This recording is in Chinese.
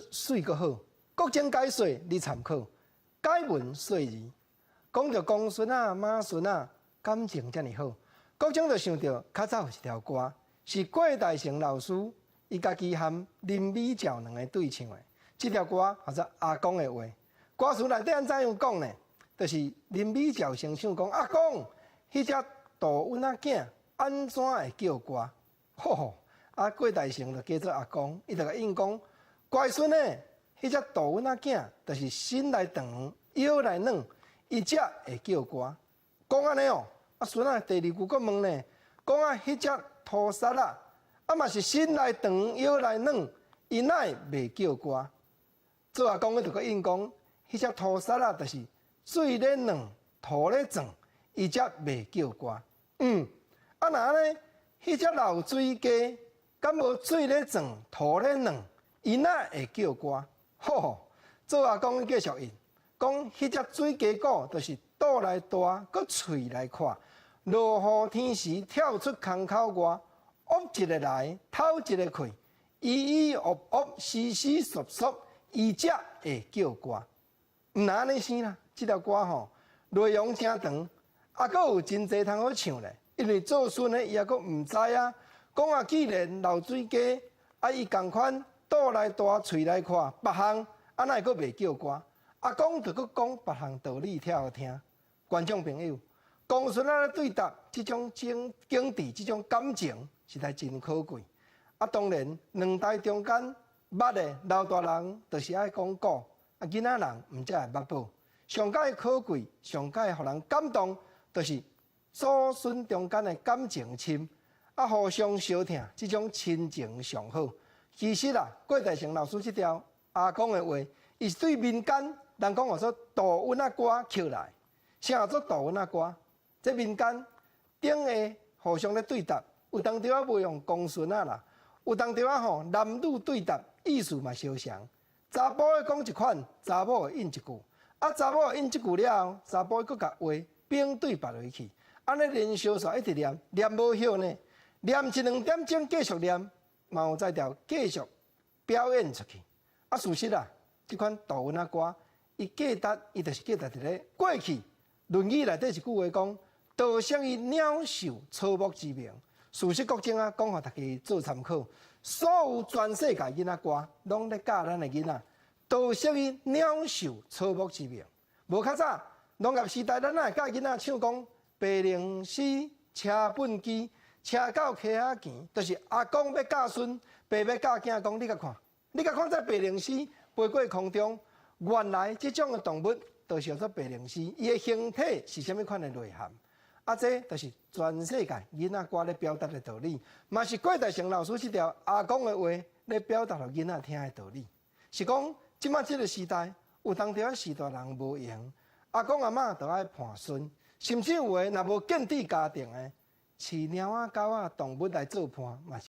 水阁好，国情解说你参考，解文说字，讲着公孙啊、马孙啊，感情遮尔好，国情就想到较早一条歌，是郭大成老师伊家己和林美照两个对唱的。这条歌叫做《阿公的话》，歌词内底安怎样讲呢？就是林美照先唱讲：阿公，迄只大阮仔囝安怎会叫歌？吼吼！啊，郭大成就叫做阿公，伊就甲应讲：乖孙呢，迄只大阮仔囝就是心来长，腰来软，伊才会叫歌。讲安尼哦，啊孙仔第二句佫问呢，讲啊，迄只土沙啊，啊嘛是心来长，腰来软，伊哪会袂叫歌？做阿公，伊就佫应讲：迄只土沙啊，就是水咧软，土咧壮，伊才袂叫歌。啊那安尼，迄只老水鸡，敢无水咧壮，土咧软，伊哪会叫歌？吼！做阿公继续应，讲迄只水鸡骨，就是肚内大，佮喙来宽，落雨天时跳出空口外，乌一个来，透一个开，咿咿喔喔，稀稀嗦嗦，伊才会叫歌。毋那安尼生啦，即条歌吼内容真长，啊，佮有真侪通好唱咧。因为做孙的伊也佮毋知啊，讲啊，既然老水鸡啊，伊共款肚内大，喙内宽，别项啊，哪会佮袂叫歌？阿公就佮讲别项道理听互听。观众朋友，公孙仔咧对答即种经治、即种感情，实在真可贵。啊，当然两代中间捌的老大人，就是爱讲古，啊，囡仔人毋则会捌宝。上界可贵，上界互人感动，就是祖孙中间的感情深，啊，互相相疼，即种亲情上好。其实啊，郭大成老师即条阿公的话，伊是对民间人讲话说大阮仔歌捡来。啥叫做大阮仔歌？这民间顶下互相咧对答，有当着啊袂用公孙仔啦，有当着啊吼男女对答，意思嘛相像。查甫的讲一款，查某的应一句，啊查某应一句了后，查甫佫甲话并对拔落去。安尼连小煞一直念，念无休呢，念一两点钟继续念，嘛有才调继续表演出去。啊，事实啊，即款大阮仔歌，伊价值伊就是价值伫咧过去。《论语》内底一句话讲：“道生于鸟兽，草木之名。”事实国情啊，讲互大家做参考。所有全世界囡仔歌，拢咧教咱的囡仔，道生于鸟兽，草木之名。无较早农业时代，咱哪会教囡仔唱讲？白灵丝，车本机，车到溪仔墘，就是阿公要教孙，爸要教囝讲，你甲看，你甲看这白灵丝飞过空中，原来这种的动物就是叫做白灵丝，伊的形体是虾米款的内涵？啊，这就是全世界囡仔歌咧表达的道理，嘛是郭大成老师这条阿公的话咧表达互囡仔听的道理，是讲即马这个时代有当着时代人无闲，阿公阿嬷都爱伴孙。甚至有诶，若无建立家庭诶，饲猫仔、狗仔、动物来做伴，嘛是。